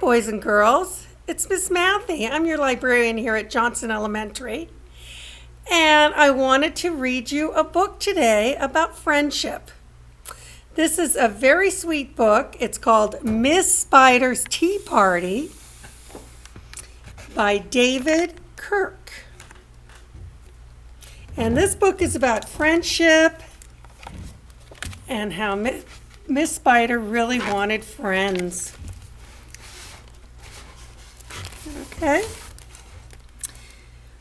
boys and girls. It's Miss Matthey. I'm your librarian here at Johnson Elementary. And I wanted to read you a book today about friendship. This is a very sweet book. It's called Miss Spider's Tea Party by David Kirk. And this book is about friendship and how Miss Spider really wanted friends. Okay.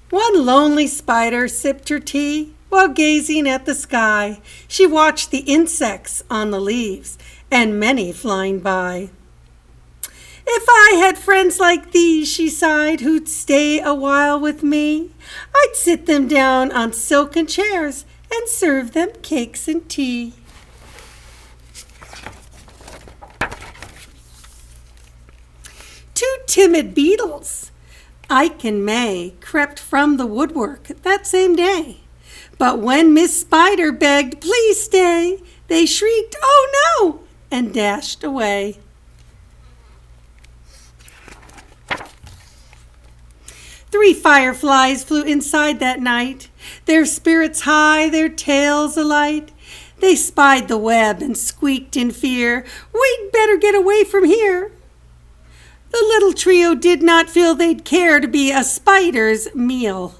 One lonely spider sipped her tea while gazing at the sky. She watched the insects on the leaves and many flying by. If I had friends like these, she sighed, who'd stay a while with me, I'd sit them down on silken chairs and serve them cakes and tea. Two timid beetles, Ike and May, crept from the woodwork that same day. But when Miss Spider begged, "Please stay," they shrieked, "Oh no!" and dashed away. Three fireflies flew inside that night, their spirits high, their tails alight. They spied the web and squeaked in fear, "We'd better get away from here." The little trio did not feel they'd care to be a spider's meal.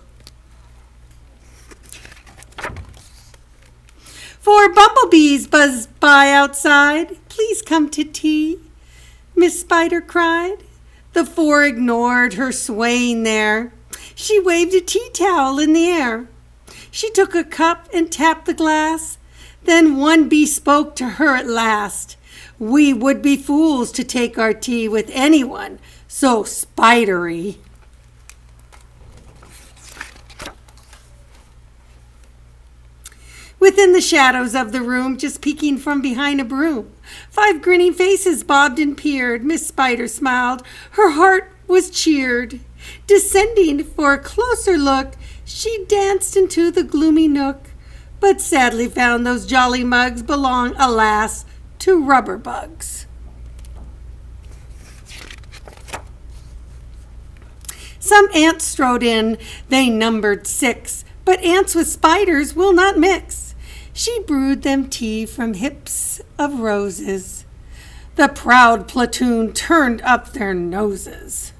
Four bumblebees buzzed by outside. "Please come to tea," Miss Spider cried. The four ignored her swaying there. She waved a tea towel in the air. She took a cup and tapped the glass. Then one bee spoke to her at last. "We would be fools to take our tea with anyone so spidery." Within the shadows of the room, just peeking from behind a broom, 5 grinning faces bobbed and peered. Miss Spider smiled. Her heart was cheered. Descending for a closer look, she danced into the gloomy nook, but sadly found those jolly mugs belong, alas, to rubber bugs. Some ants strode in, they numbered 6, but ants with spiders will not mix. She brewed them tea from hips of roses. The proud platoon turned up their noses.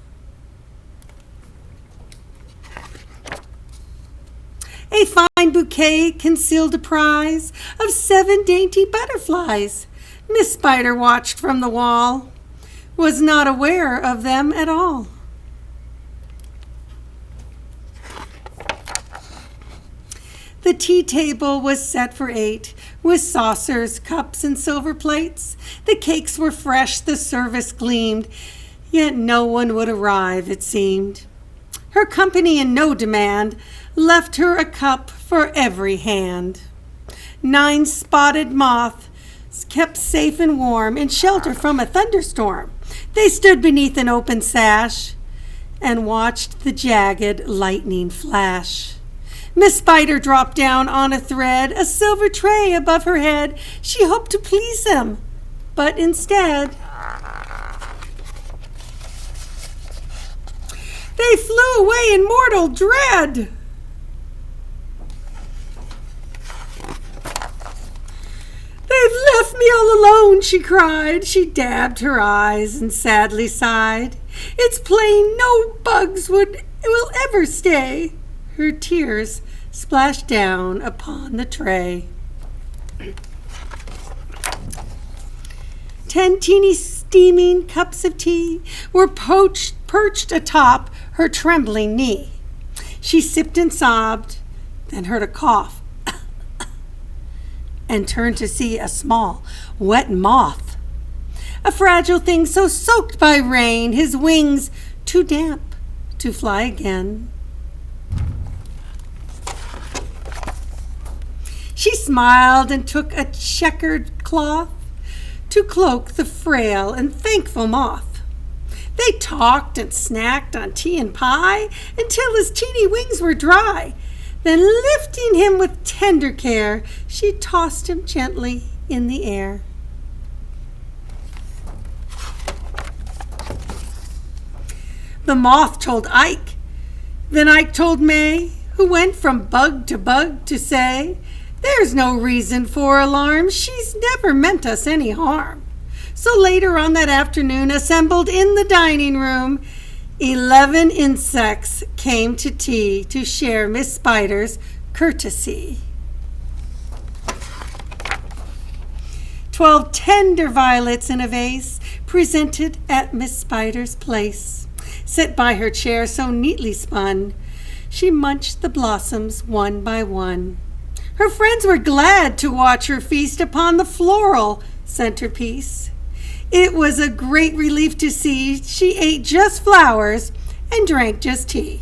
A fine bouquet concealed a prize of 7 dainty butterflies. Miss Spider watched from the wall, was not aware of them at all. The tea table was set for 8, with saucers, cups, and silver plates. The cakes were fresh, the service gleamed, yet no one would arrive, it seemed. Her company in no demand left her a cup for every hand. 9 spotted moths kept safe and warm in shelter from a thunderstorm. They stood beneath an open sash and watched the jagged lightning flash. Miss Spider dropped down on a thread, a silver tray above her head. She hoped to please them, but instead they flew away in mortal dread. "They've left me all alone," she cried. She dabbed her eyes and sadly sighed. "It's plain no bugs will ever stay." Her tears splashed down upon the tray. 10 teeny steaming cups of tea were perched atop her trembling knee. She sipped and sobbed, then heard a cough, and turned to see a small, wet moth. A fragile thing so soaked by rain, his wings too damp to fly again. She smiled and took a checkered cloth to cloak the frail and thankful moth. They talked and snacked on tea and pie until his teeny wings were dry. Then lifting him with tender care, she tossed him gently in the air. The moth told Ike. Then Ike told May, who went from bug to say, "There's no reason for alarm. She's never meant us any harm." So later on that afternoon, assembled in the dining room, 11 insects came to tea to share Miss Spider's courtesy. 12 tender violets in a vase presented at Miss Spider's place, set by her chair so neatly spun. She munched the blossoms one by one. Her friends were glad to watch her feast upon the floral centerpiece. It was a great relief to see she ate just flowers and drank just tea.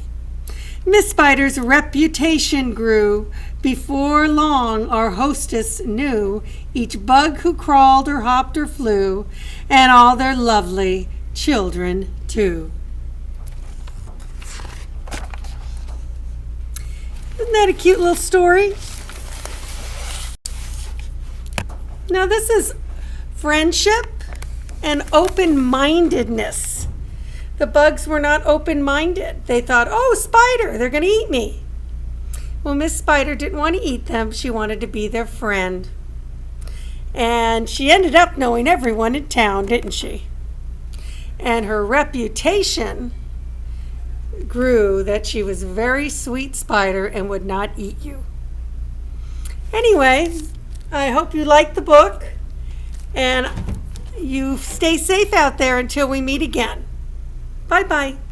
Miss Spider's reputation grew. Before long our hostess knew each bug who crawled or hopped or flew, and all their lovely children too. Isn't that a cute little story? Now this is friendship and open-mindedness. The bugs were not open-minded. They thought, "Oh, spider, they're going to eat me." Well, Miss Spider didn't want to eat them. She wanted to be their friend. And she ended up knowing everyone in town, didn't she? And her reputation grew that she was a very sweet spider and would not eat you. Anyway, I hope you liked the book. And you stay safe out there until we meet again. Bye-bye.